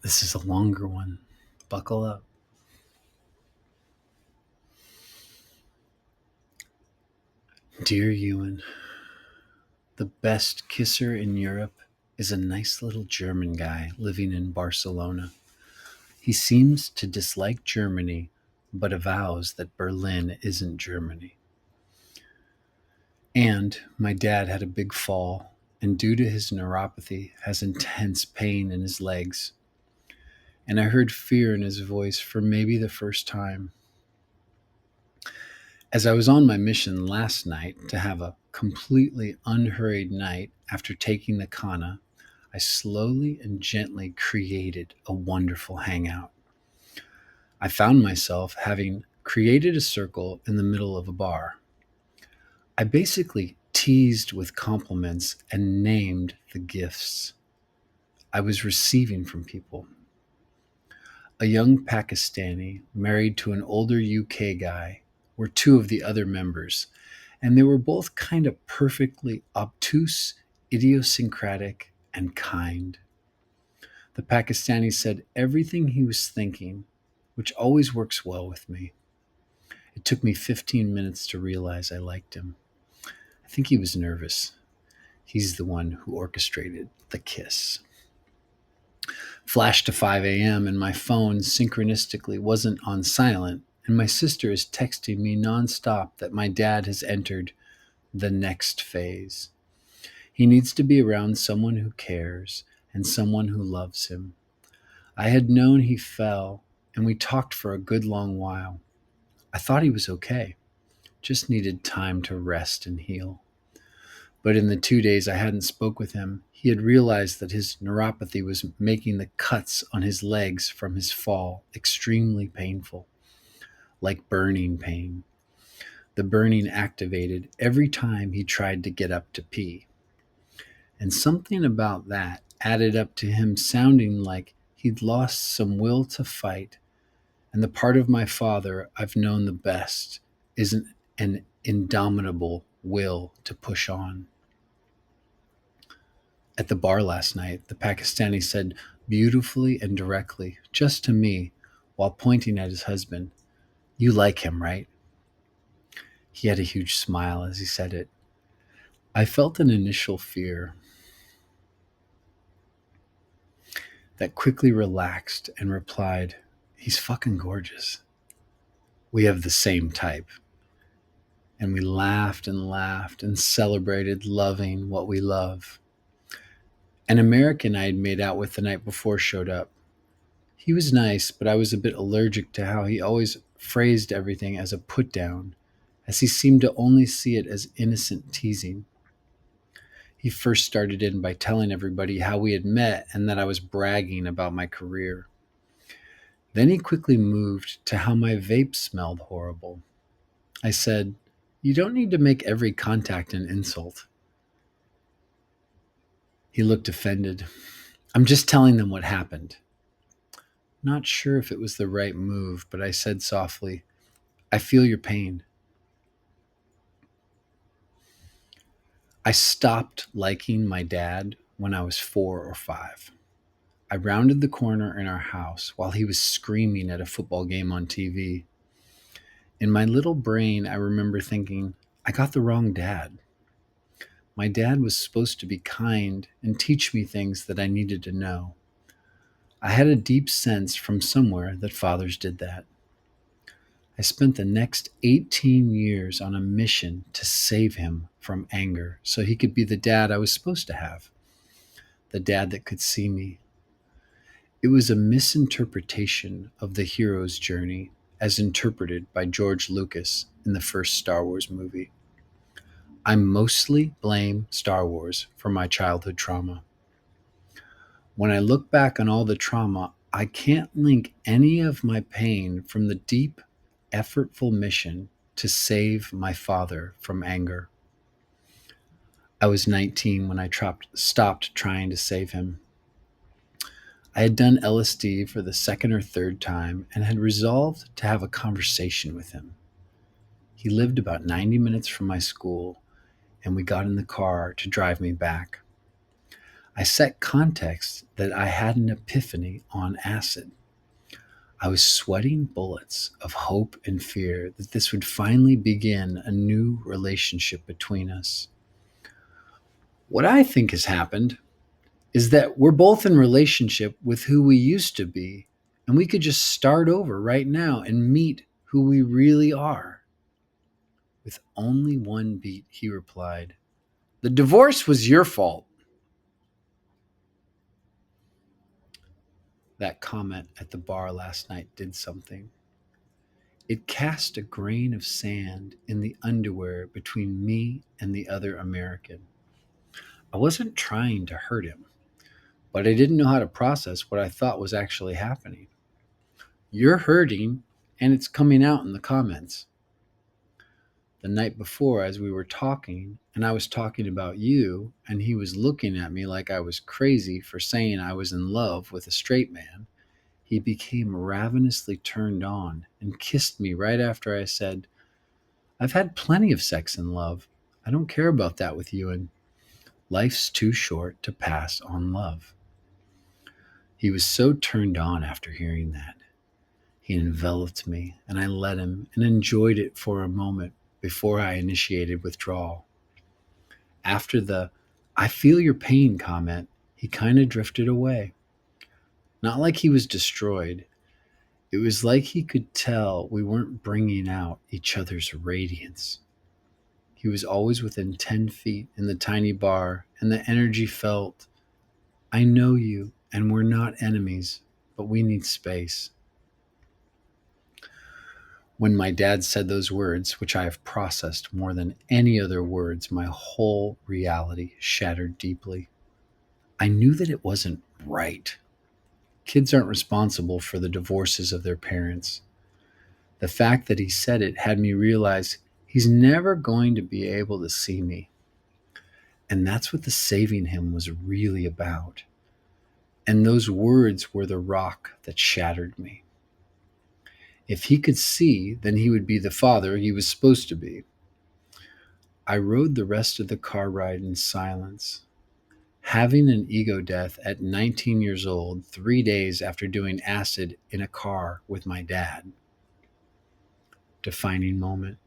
This is a longer one. Buckle up. Dear Ewan, the best kisser in Europe is a nice little German guy living in Barcelona. He seems to dislike Germany, but avows that Berlin isn't Germany. And my dad had a big fall, and due to his neuropathy, has intense pain in his legs. And I heard fear in his voice for maybe the first time. As I was on my mission last night to have a completely unhurried night after taking the kana, I slowly and gently created a wonderful hangout. I found myself having created a circle in the middle of a bar. I basically teased with compliments and named the gifts I was receiving from people. A young Pakistani married to an older UK guy were two of the other members, and they were both kind of perfectly obtuse, idiosyncratic, and kind. The Pakistani said everything he was thinking, which always works well with me. It took me 15 minutes to realize I liked him. I think he was nervous. He's the one who orchestrated the kiss. Flashed to 5 a.m., and my phone synchronistically wasn't on silent, and my sister is texting me nonstop that my dad has entered the next phase. He needs to be around someone who cares and someone who loves him. I had known he fell, and we talked for a good long while. I thought he was okay, just needed time to rest and heal. But in the 2 days I hadn't spoke with him, he had realized that his neuropathy was making the cuts on his legs from his fall extremely painful, like burning pain. The burning activated every time he tried to get up to pee. And something about that added up to him sounding like he'd lost some will to fight. And the part of my father I've known the best isn't an indomitable will to push on. At the bar last night, the Pakistani said beautifully and directly, just to me, while pointing at his husband, "You like him, right?" He had a huge smile as he said it. I felt an initial fear that quickly relaxed and replied, "He's fucking gorgeous. We have the same type." And we laughed and celebrated loving what we love. An American I had made out with the night before showed up. He was nice, but I was a bit allergic to how he always phrased everything as a put down, as he seemed to only see it as innocent teasing. He first started in by telling everybody how we had met and that I was bragging about my career. Then he quickly moved to how my vape smelled horrible. I said, "You don't need to make every contact an insult." He looked offended. "I'm just telling them what happened." Not sure if it was the right move, but I said softly, "I feel your pain." I stopped liking my dad when I was 4 or 5. I rounded the corner in our house while he was screaming at a football game on TV. In my little brain, I remember thinking, I got the wrong dad. My dad was supposed to be kind and teach me things that I needed to know. I had a deep sense from somewhere that fathers did that. I spent the next 18 years on a mission to save him from anger so he could be the dad I was supposed to have, the dad that could see me. It was a misinterpretation of the hero's journey as interpreted by George Lucas in the first Star Wars movie. I mostly blame Star Wars for my childhood trauma. When I look back on all the trauma, I can't link any of my pain from the deep, effortful mission to save my father from anger. I was 19 when I stopped trying to save him. I had done LSD for the second or third time and had resolved to have a conversation with him. He lived about 90 minutes from my school, and we got in the car to drive me back. I set context that I had an epiphany on acid. I was sweating bullets of hope and fear that this would finally begin a new relationship between us. What I think has happened is that we're both in relationship with who we used to be, and we could just start over right now and meet who we really are. With only one beat, he replied, "The divorce was your fault." That comment at the bar last night did something. It cast a grain of sand in the underwear between me and the other American. I wasn't trying to hurt him, but I didn't know how to process what I thought was actually happening. You're hurting, and it's coming out in the comments. The night before, as we were talking, and I was talking about you, and he was looking at me like I was crazy for saying I was in love with a straight man, he became ravenously turned on and kissed me right after I said, "I've had plenty of sex and love. I don't care about that with you, and life's too short to pass on love." He was so turned on after hearing that. He enveloped me, and I let him and enjoyed it for a moment before I initiated withdrawal. After the "I feel your pain" comment, he kind of drifted away. Not like he was destroyed. It was like he could tell we weren't bringing out each other's radiance. He was always within 10 feet in the tiny bar, and the energy felt, "I know you, and we're not enemies, but we need space." When my dad said those words, which I have processed more than any other words, my whole reality shattered deeply. I knew that it wasn't right. Kids aren't responsible for the divorces of their parents. The fact that he said it had me realize he's never going to be able to see me. And that's what the saving him was really about. And those words were the rock that shattered me. If he could see, then he would be the father he was supposed to be. I rode the rest of the car ride in silence. Having an ego death at 19 years old, 3 days after doing acid in a car with my dad. Defining moment.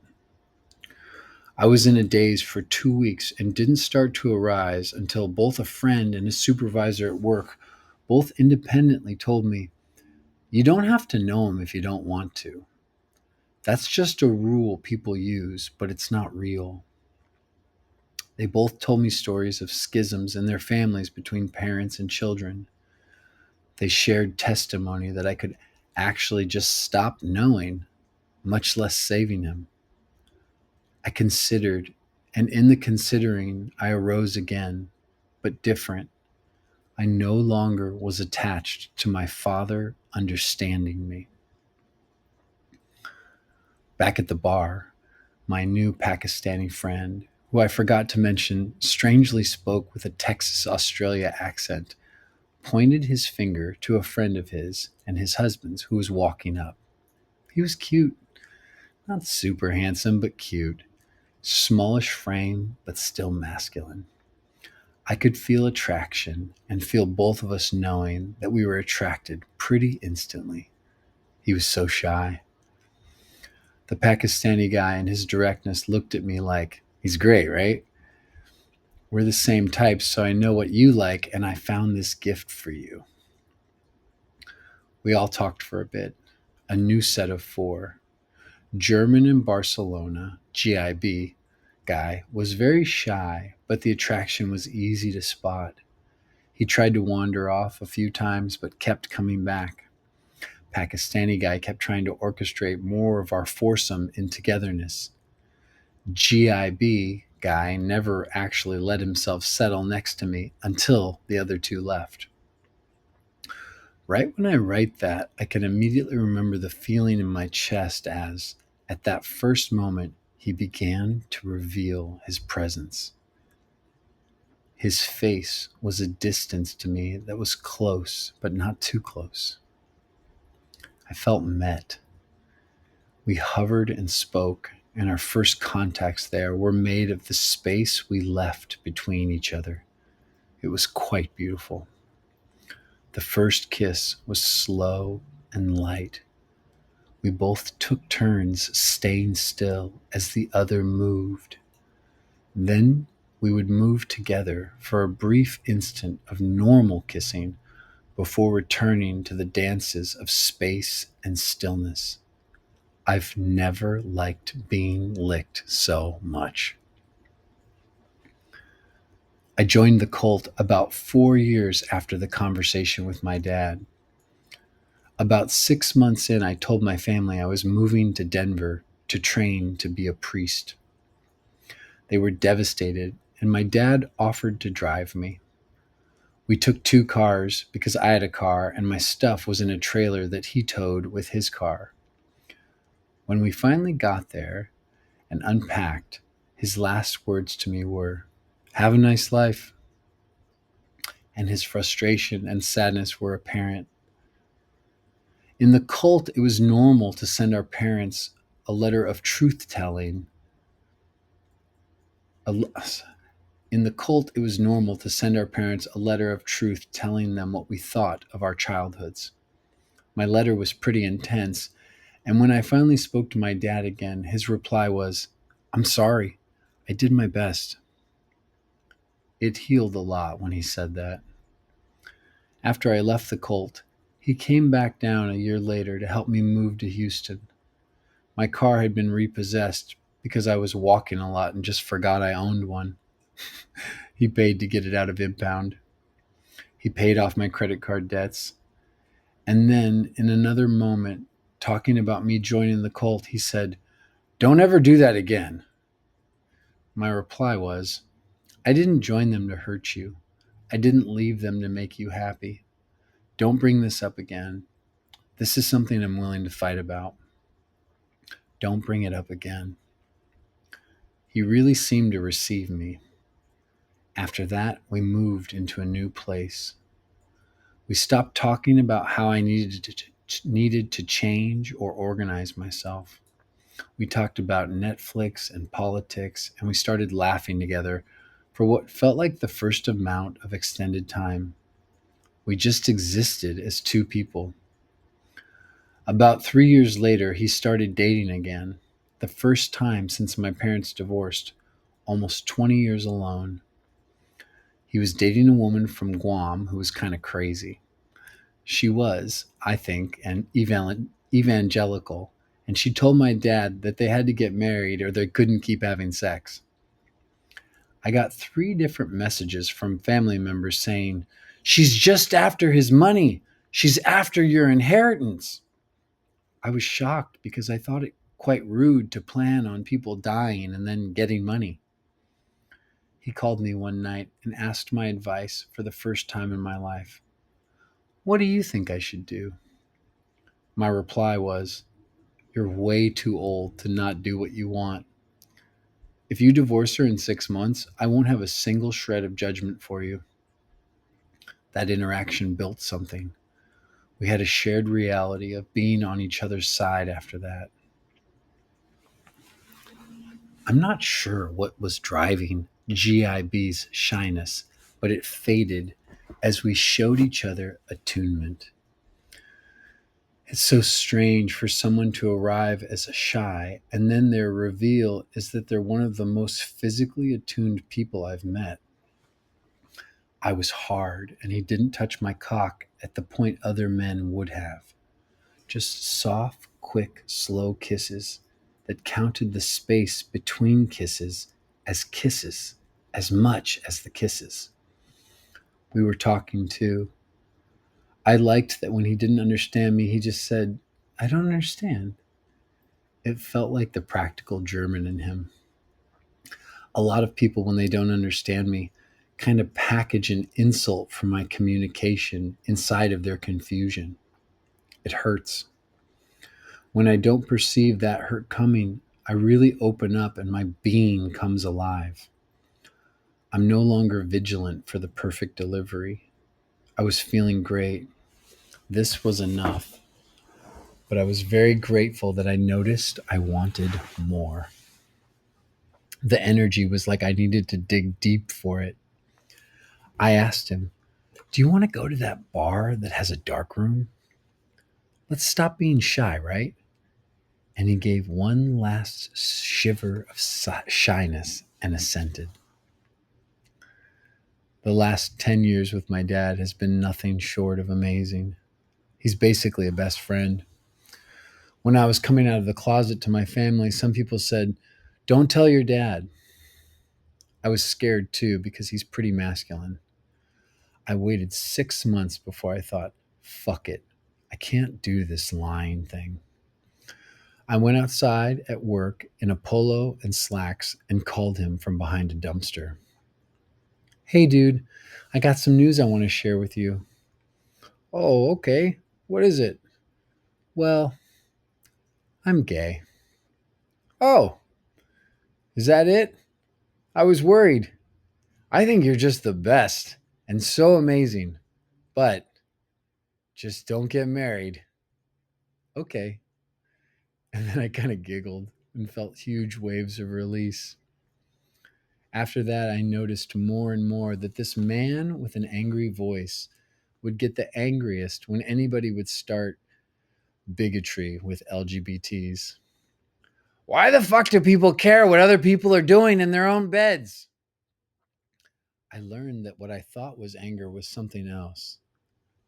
I was in a daze for 2 weeks and didn't start to arise until both a friend and a supervisor at work both independently told me, "You don't have to know him if you don't want to. That's just a rule people use, but it's not real." They both told me stories of schisms in their families between parents and children. They shared testimony that I could actually just stop knowing, much less saving him. I considered, and in the considering, I arose again, but different. I no longer was attached to my father understanding me. Back at the bar, my new Pakistani friend, who I forgot to mention strangely spoke with a Texas Australia accent, pointed his finger to a friend of his and his husband's who was walking up. He was cute. Not super handsome, but cute. Smallish frame, but still masculine. I could feel attraction and feel both of us knowing that we were attracted pretty instantly. He was so shy. The Pakistani guy in his directness looked at me like, "He's great, right? We're the same types, so I know what you like, and I found this gift for you." We all talked for a bit. A new set of four. German in Barcelona, GIB guy, was very shy, but the attraction was easy to spot. He tried to wander off a few times, but kept coming back. Pakistani guy kept trying to orchestrate more of our foursome in togetherness. GIB guy never actually let himself settle next to me until the other two left. Right when I write that, I can immediately remember the feeling in my chest as, at that first moment, he began to reveal his presence. His face was a distance to me that was close, but not too close. I felt met. We hovered and spoke, and our first contacts there were made of the space we left between each other. It was quite beautiful. The first kiss was slow and light. We both took turns staying still as the other moved. Then we would move together for a brief instant of normal kissing before returning to the dances of space and stillness. I've never liked being licked so much. I joined the cult about 4 years after the conversation with my dad. About 6 months in, I told my family I was moving to Denver to train to be a priest. They were devastated, and my dad offered to drive me. We took two cars because I had a car and my stuff was in a trailer that he towed with his car. When we finally got there and unpacked, his last words to me were, "Have a nice life." And his frustration and sadness were apparent. In the cult, it was normal to send our parents a letter of truth telling. In the cult, it was normal to send our parents a letter of truth telling them what we thought of our childhoods. My letter was pretty intense, and when I finally spoke to my dad again, his reply was, "I'm sorry. I did my best." It healed a lot when he said that. After I left the cult, he came back down a year later to help me move to Houston. My car had been repossessed because I was walking a lot and just forgot I owned one. He paid to get it out of impound. He paid off my credit card debts. And then, in another moment, talking about me joining the cult, he said, "Don't ever do that again." My reply was, "I didn't join them to hurt you. I didn't leave them to make you happy. Don't bring this up again. This is something I'm willing to fight about. Don't bring it up again." He really seemed to receive me. After that, we moved into a new place. We stopped talking about how I needed to change or organize myself. We talked about Netflix and politics, and we started laughing together for what felt like the first amount of extended time. We just existed as two people. About 3 years later, he started dating again, the first time since my parents divorced, almost 20 years alone. He was dating a woman from Guam who was kind of crazy. She was, I think, an evangelical, and she told my dad that they had to get married or they couldn't keep having sex. I got 3 different messages from family members saying, "She's just after his money. She's after your inheritance." I was shocked because I thought it quite rude to plan on people dying and then getting money. He called me one night and asked my advice for the first time in my life. "What do you think I should do?" My reply was, "You're way too old to not do what you want. If you divorce her in 6 months, I won't have a single shred of judgment for you." That interaction built something. We had a shared reality of being on each other's side after that. I'm not sure what was driving GIB's shyness, but it faded as we showed each other attunement. It's so strange for someone to arrive as shy and then their reveal is that they're one of the most physically attuned people I've met. I was hard and he didn't touch my cock at the point other men would have. Just soft, quick, slow kisses that counted the space between kisses as much as the kisses. We were talking too. I liked that when he didn't understand me, he just said, "I don't understand." It felt like the practical German in him. A lot of people, when they don't understand me, kind of package an insult for my communication inside of their confusion. It hurts. When I don't perceive that hurt coming, I really open up and my being comes alive. I'm no longer vigilant for the perfect delivery. I was feeling great. This was enough. But I was very grateful that I noticed I wanted more. The energy was like I needed to dig deep for it. I asked him, "Do you want to go to that bar that has a dark room? Let's stop being shy, right?" And he gave one last shiver of shyness and assented. The last 10 years with my dad has been nothing short of amazing. He's basically a best friend. When I was coming out of the closet to my family, some people said, "Don't tell your dad." I was scared too because he's pretty masculine. I waited 6 months before I thought, fuck it. I can't do this lying thing. I went outside at work in a polo and slacks and called him from behind a dumpster. "Hey, dude, I got some news I want to share with you." "Oh, okay. What is it?" "Well, I'm gay." "Oh, is that it? I was worried. I think you're just the best and so amazing, but just don't get married." "Okay." And then I kind of giggled and felt huge waves of release. After that, I noticed more and more that this man with an angry voice would get the angriest when anybody would start bigotry with LGBTs. "Why the fuck do people care what other people are doing in their own beds?" I learned that what I thought was anger was something else,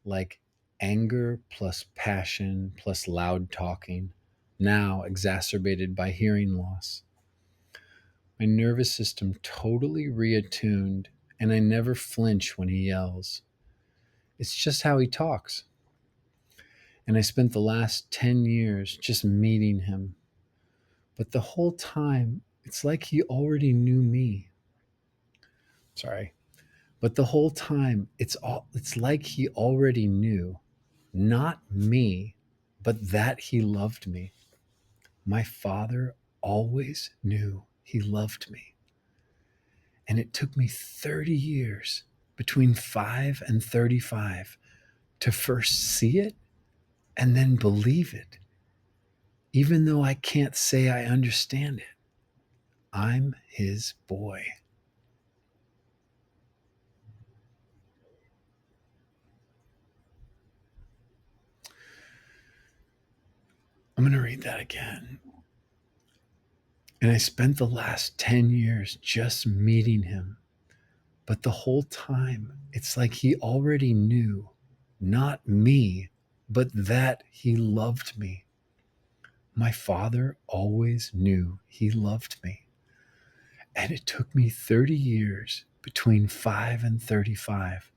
like anger plus passion plus loud talking, now exacerbated by hearing loss. My nervous system totally reattuned, and I never flinch when he yells. It's just how he talks. And I spent the last 10 years just meeting him. But the whole time, it's like he already knew me. Sorry. But the whole time, it's like he already knew not me, but that he loved me. My father always knew he loved me. And it took me 30 years, between 5 and 35, to first see it and then believe it, even though I can't say I understand it. I'm his boy. I'm going to read that again. And I spent the last 10 years just meeting him. But the whole time, it's like he already knew, not me, but that he loved me. My father always knew he loved me. And it took me 30 years, between 5 and 35,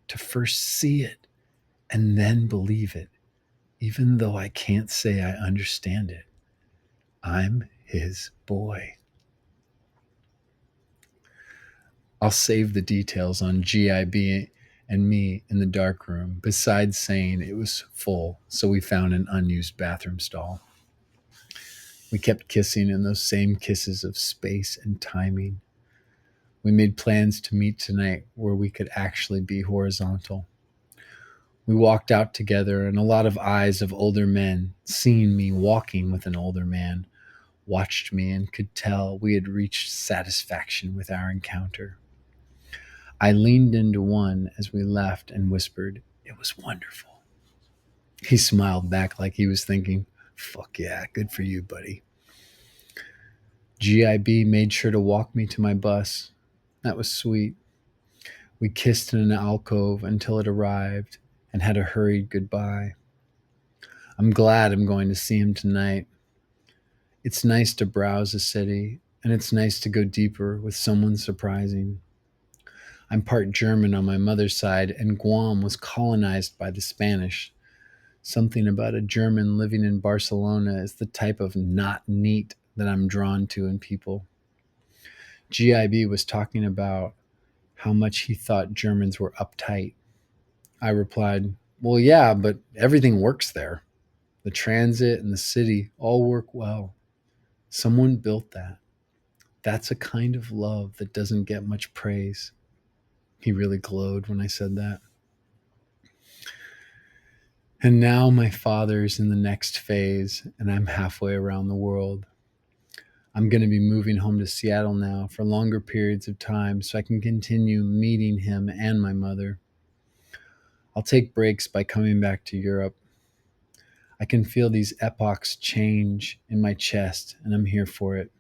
to first see it and then believe it, even though I can't say I understand it. I'm his boy. I'll save the details on GIB and me in the dark room, besides saying it was full, so we found an unused bathroom stall. We kept kissing in those same kisses of space and timing. We made plans to meet tonight where we could actually be horizontal. We walked out together, and a lot of eyes of older men, seeing me walking with an older man, watched me and could tell we had reached satisfaction with our encounter. I leaned into one as we left and whispered, "It was wonderful." He smiled back like he was thinking, "Fuck yeah, good for you, buddy." GIB made sure to walk me to my bus. That was sweet. We kissed in an alcove until it arrived and had a hurried goodbye. I'm glad I'm going to see him tonight. It's nice to browse a city, and it's nice to go deeper with someone surprising. I'm part German on my mother's side, and Guam was colonized by the Spanish. Something about a German living in Barcelona is the type of not neat that I'm drawn to in people. GIB was talking about how much he thought Germans were uptight. I replied, "Well, yeah, but everything works there. The transit and the city all work well. Someone built that. That's a kind of love that doesn't get much praise." He really glowed when I said that. And now my father's in the next phase, and I'm halfway around the world. I'm going to be moving home to Seattle now for longer periods of time so I can continue meeting him and my mother. I'll take breaks by coming back to Europe. I can feel these epochs change in my chest, and I'm here for it.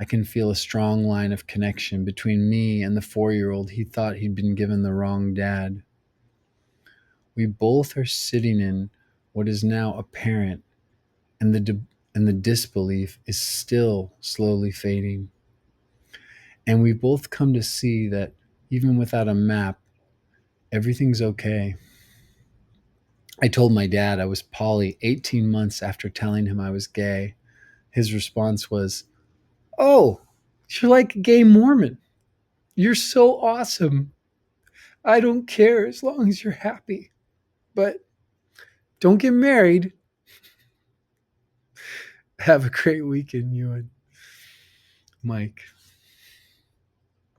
I can feel a strong line of connection between me and the 4-year-old he thought he'd been given the wrong dad. We both are sitting in what is now apparent, and the disbelief is still slowly fading. And we both come to see that even without a map, everything's okay. I told my dad I was poly 18 months after telling him I was gay. His response was, "Oh, you're like a gay Mormon. You're so awesome. I don't care as long as you're happy. But don't get married." Have a great weekend, you and Mike.